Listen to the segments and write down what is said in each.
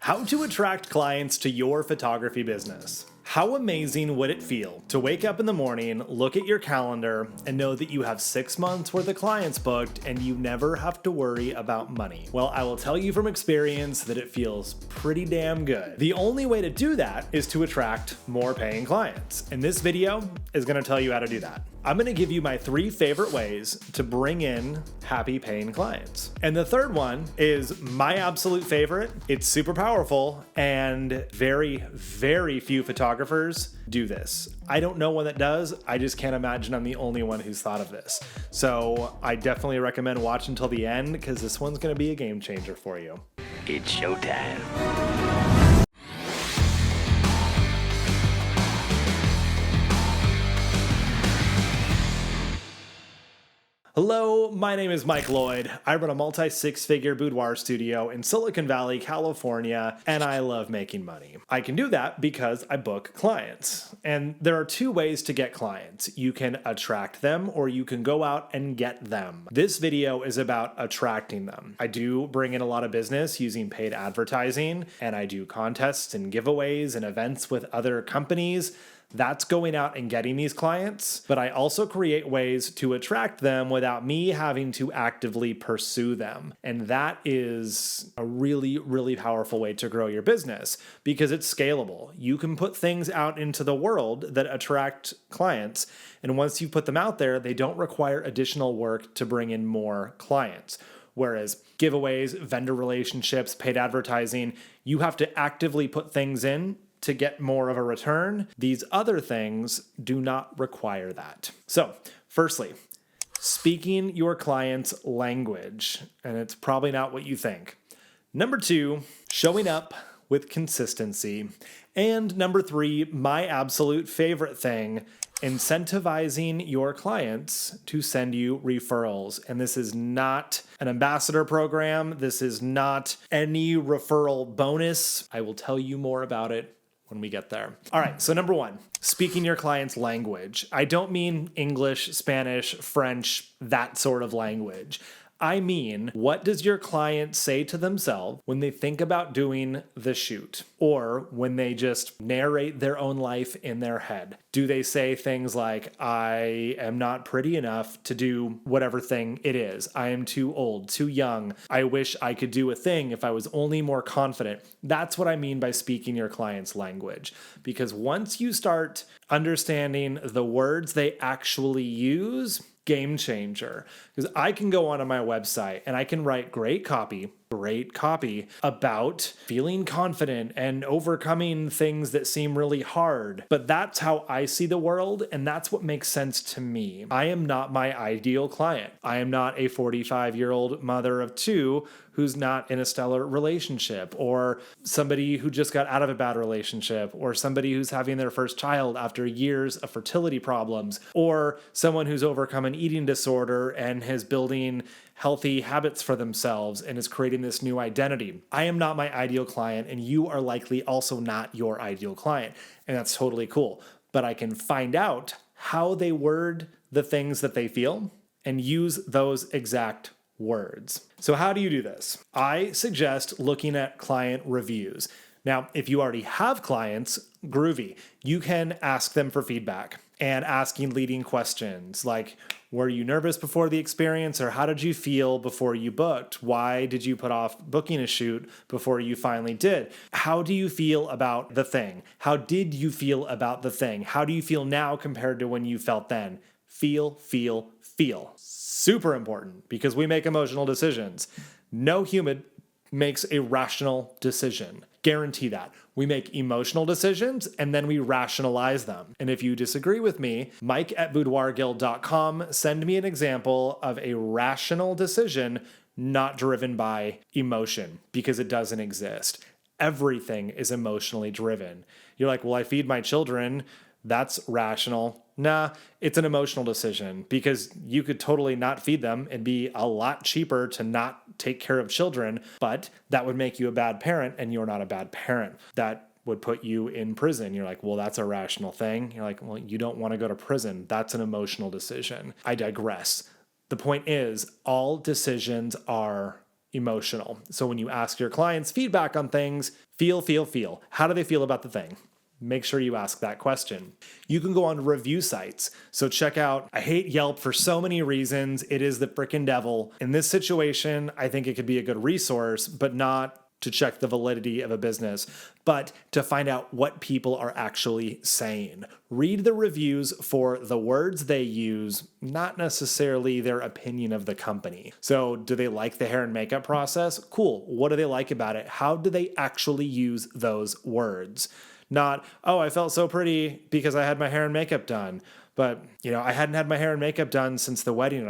How to attract clients to your photography business. How amazing would it feel to wake up in the morning, look at your calendar, and know that you have 6 months worth of clients booked and you never have to worry about money? Well, I will tell you from experience that it feels pretty damn good. The only way to do that is to attract more paying clients. And this video is going to tell you how to do that. I'm going to give you my 3 favorite ways to bring in happy paying clients. And the third one is my absolute favorite. It's super powerful and very, very few photographers do this. I don't know one that does. I just can't imagine I'm the only one who's thought of this. So I definitely recommend watching until the end because this one's going to be a game changer for you. It's showtime. Hello, my name is Mike Lloyd. I run a multi-6-figure boudoir studio in Silicon Valley, California, and I love making money. I can do that because I book clients. And there are 2 ways to get clients. You can attract them or you can go out and get them. This video is about attracting them. I do bring in a lot of business using paid advertising, and I do contests and giveaways and events with other companies. That's going out and getting these clients, but I also create ways to attract them without me having to actively pursue them. And that is a really, really powerful way to grow your business because it's scalable. You can put things out into the world that attract clients, and once you put them out there, they don't require additional work to bring in more clients. Whereas giveaways, vendor relationships, paid advertising, you have to actively put things in to get more of a return. These other things do not require that. So, firstly, speaking your client's language, and it's probably not what you think. Number 2, showing up with consistency. And number 3, my absolute favorite thing, incentivizing your clients to send you referrals. And this is not an ambassador program. This is not any referral bonus. I will tell you more about it when we get there. All right, so number 1, speaking your client's language. I don't mean English, Spanish, French, that sort of language. I mean, what does your client say to themselves when they think about doing the shoot or when they just narrate their own life in their head? Do they say things like, I am not pretty enough to do whatever thing it is. I am too old, too young. I wish I could do a thing if I was only more confident. That's what I mean by speaking your client's language. Because once you start understanding the words they actually use, game changer. Because I can go onto my website and I can write great copy about feeling confident and overcoming things that seem really hard. But that's how I see the world, and that's what makes sense to me. I am not my ideal client. I am not a 45-year-old mother of 2 who's not in a stellar relationship, or somebody who just got out of a bad relationship, or somebody who's having their first child after years of fertility problems, or someone who's overcome an eating disorder and is building healthy habits for themselves and is creating this new identity. I am not my ideal client, and you are likely also not your ideal client, and that's totally cool. But I can find out how they word the things that they feel and use those exact words. So how do you do this? I suggest looking at client reviews. Now, if you already have clients, groovy. You can ask them for feedback and asking leading questions like, were you nervous before the experience, or how did you feel before you booked? Why did you put off booking a shoot before you finally did? How do you feel about the thing? How did you feel about the thing? How do you feel now compared to when you felt then? Feel. Super important because we make emotional decisions. No human makes a rational decision. Guarantee that. We make emotional decisions and then we rationalize them. And if you disagree with me, mike@boudoirguild.com, send me an example of a rational decision not driven by emotion, because it doesn't exist. Everything is emotionally driven. You're like, well, I feed my children. That's rational. Nah, it's an emotional decision because you could totally not feed them and be a lot cheaper to not take care of children, but that would make you a bad parent, and you're not a bad parent. That would put you in prison. You're like, well, that's a rational thing. You're like, well, you don't want to go to prison. That's an emotional decision. I digress. The point is, all decisions are emotional. So when you ask your clients feedback on things, feel. How do they feel about the thing? Make sure you ask that question. You can go on review sites. So check out, I hate Yelp for so many reasons. It is the frickin' devil. In this situation, I think it could be a good resource, but not to check the validity of a business, but to find out what people are actually saying. Read the reviews for the words they use, not necessarily their opinion of the company. So do they like the hair and makeup process? Cool. What do they like about it? How do they actually use those words? Not, oh, I felt so pretty because I had my hair and makeup done. But, I hadn't had my hair and makeup done since the wedding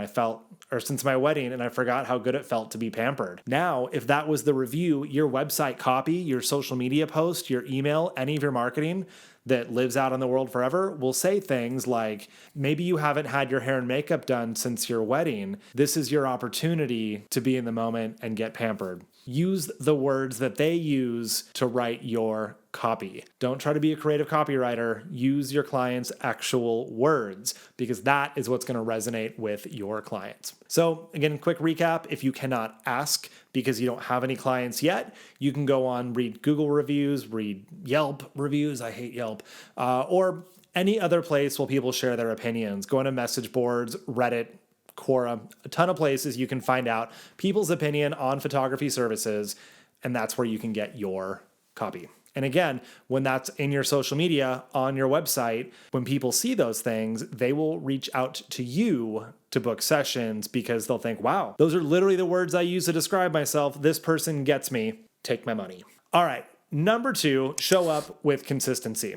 since my wedding, and I forgot how good it felt to be pampered. Now, if that was the review, your website copy, your social media post, your email, any of your marketing that lives out in the world forever will say things like, maybe you haven't had your hair and makeup done since your wedding. This is your opportunity to be in the moment and get pampered. Use the words that they use to write your copy. Don't try to be a creative copywriter. Use your clients' actual words because that is what's going to resonate with your clients. So again, quick recap. If you cannot ask because you don't have any clients yet, you can go on, read Google reviews, read Yelp reviews. I hate Yelp. Or any other place where people share their opinions. Go into message boards, Reddit, Quora, a ton of places you can find out people's opinion on photography services, and that's where you can get your copy. And again, when that's in your social media, on your website, when people see those things, they will reach out to you to book sessions because they'll think, wow, those are literally the words I use to describe myself. This person gets me. Take my money. All right. Number 2, show up with consistency.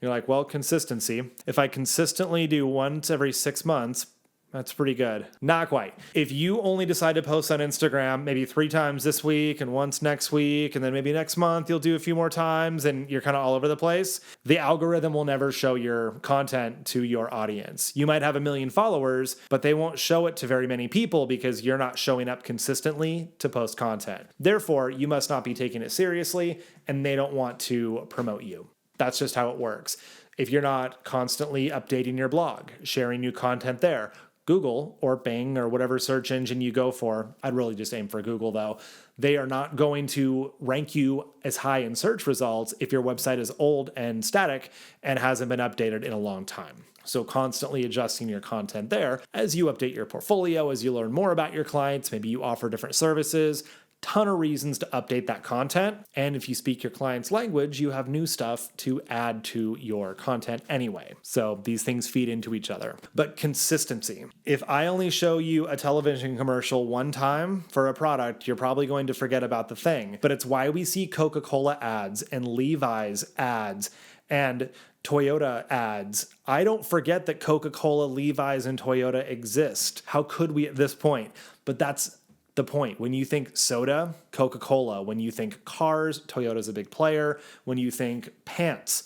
You're like, well, consistency. If I consistently do once every 6 months, that's pretty good. Not quite. If you only decide to post on Instagram maybe 3 times this week and once next week, and then maybe next month you'll do a few more times and you're kind of all over the place, the algorithm will never show your content to your audience. You might have 1 million followers, but they won't show it to very many people because you're not showing up consistently to post content. Therefore, you must not be taking it seriously and they don't want to promote you. That's just how it works. If you're not constantly updating your blog, sharing new content there, Google or Bing or whatever search engine you go for, I'd really just aim for Google though, they are not going to rank you as high in search results if your website is old and static and hasn't been updated in a long time. So constantly adjusting your content there as you update your portfolio, as you learn more about your clients, maybe you offer different services, ton of reasons to update that content. And if you speak your client's language, you have new stuff to add to your content anyway. So these things feed into each other. But consistency. If I only show you a television commercial one time for a product, you're probably going to forget about the thing. But it's why we see Coca-Cola ads and Levi's ads and Toyota ads. I don't forget that Coca-Cola, Levi's, and Toyota exist. How could we at this point? But that's the point. When you think soda, Coca-Cola. When you think cars, Toyota's a big player. When you think pants,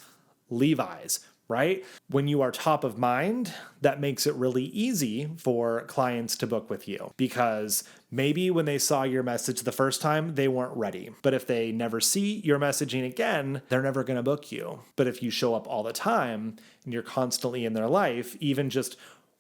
Levi's, right? When you are top of mind, that makes it really easy for clients to book with you because maybe when they saw your message the first time, they weren't ready. But if they never see your messaging again, they're never going to book you. But if you show up all the time and you're constantly in their life, even just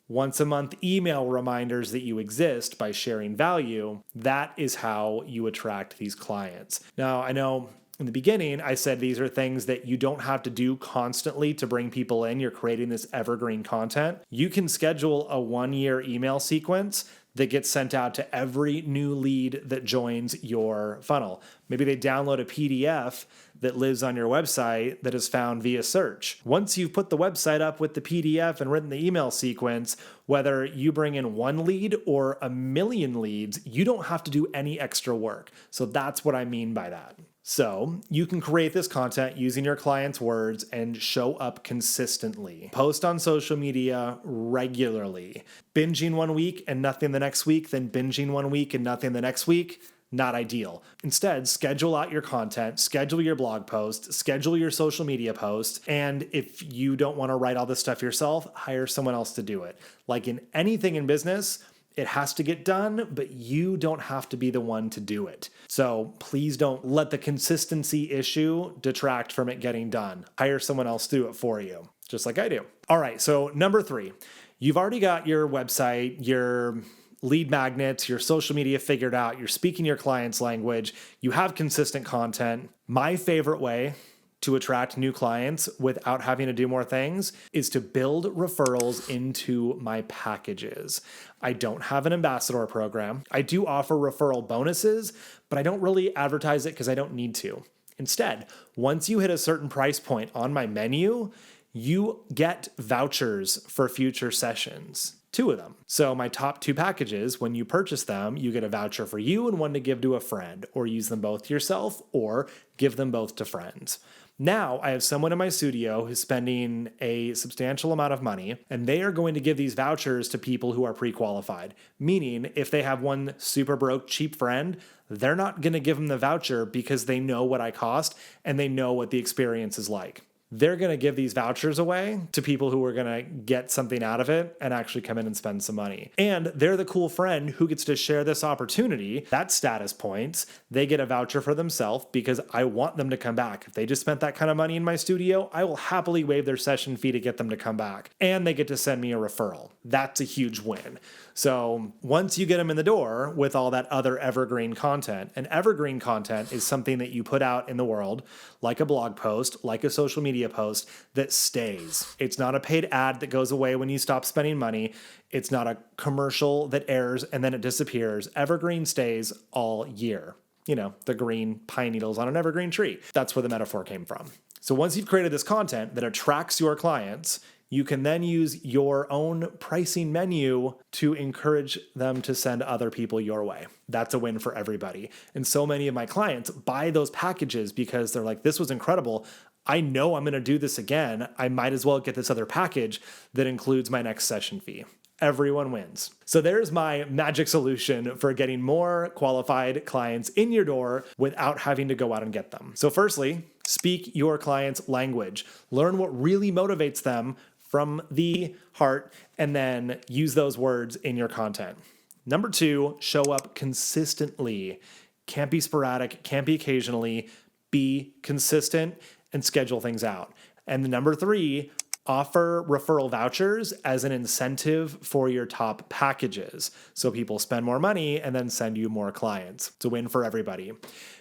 once a month email reminders that you exist by sharing value, that is how you attract these clients. Now, I know in the beginning, I said these are things that you don't have to do constantly to bring people in. You're creating this evergreen content. You can schedule a 1-year email sequence that gets sent out to every new lead that joins your funnel. Maybe they download a PDF that lives on your website that is found via search. Once you've put the website up with the PDF and written the email sequence, whether you bring in 1 lead or 1 million leads, you don't have to do any extra work. So that's what I mean by that. So you can create this content using your client's words and show up consistently. Post on social media regularly. Binging 1 week and nothing the next week, then binging 1 week and nothing the next week. Not ideal. Instead, schedule out your content, schedule your blog posts, schedule your social media posts, and if you don't want to write all this stuff yourself, hire someone else to do it. Like in anything in business, it has to get done, but you don't have to be the one to do it. So please don't let the consistency issue detract from it getting done. Hire someone else to do it for you, just like I do. All right, so number 3, you've already got your website, your lead magnets, your social media figured out, you're speaking your client's language, you have consistent content. My favorite way to attract new clients without having to do more things is to build referrals into my packages. I don't have an ambassador program. I do offer referral bonuses, but I don't really advertise it because I don't need to. Instead, once you hit a certain price point on my menu, you get vouchers for future sessions. 2 of them. So my top 2 packages, when you purchase them, you get a voucher for you and one to give to a friend, or use them both yourself, or give them both to friends. Now I have someone in my studio who's spending a substantial amount of money, and they are going to give these vouchers to people who are pre-qualified. Meaning, if they have one super broke, cheap friend, they're not going to give them the voucher because they know what I cost and they know what the experience is like. They're going to give these vouchers away to people who are going to get something out of it and actually come in and spend some money. And they're the cool friend who gets to share this opportunity. That's status points. They get a voucher for themselves because I want them to come back. If they just spent that kind of money in my studio, I will happily waive their session fee to get them to come back. And they get to send me a referral. That's a huge win. So once you get them in the door with all that other evergreen content, and evergreen content is something that you put out in the world, like a blog post, like a social media post, that stays. It's not a paid ad that goes away when you stop spending money. It's not a commercial that airs and then it disappears. Evergreen stays all year. You know, the green pine needles on an evergreen tree. That's where the metaphor came from. So once you've created this content that attracts your clients, you can then use your own pricing menu to encourage them to send other people your way. That's a win for everybody. And so many of my clients buy those packages because they're like, this was incredible. I know I'm going to do this again. I might as well get this other package that includes my next session fee. Everyone wins. So there's my magic solution for getting more qualified clients in your door without having to go out and get them. So firstly, speak your client's language. Learn what really motivates them from the heart, and then use those words in your content. Number 2, show up consistently. Can't be sporadic, can't be occasionally. Be consistent and schedule things out. And number 3, offer referral vouchers as an incentive for your top packages. So people spend more money and then send you more clients. It's a win for everybody.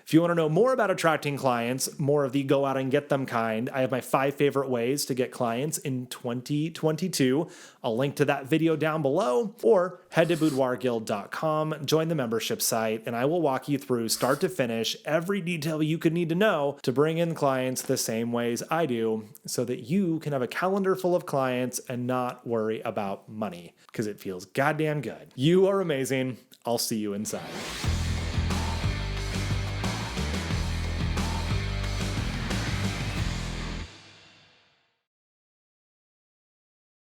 If you want to know more about attracting clients, more of the go out and get them kind, I have my 5 favorite ways to get clients in 2022. I'll link to that video down below, or head to boudoirguild.com, join the membership site, and I will walk you through start to finish every detail you could need to know to bring in clients the same ways I do, so that you can have a calendar full of clients and not worry about money, because it feels goddamn good. You are amazing. I'll see you inside.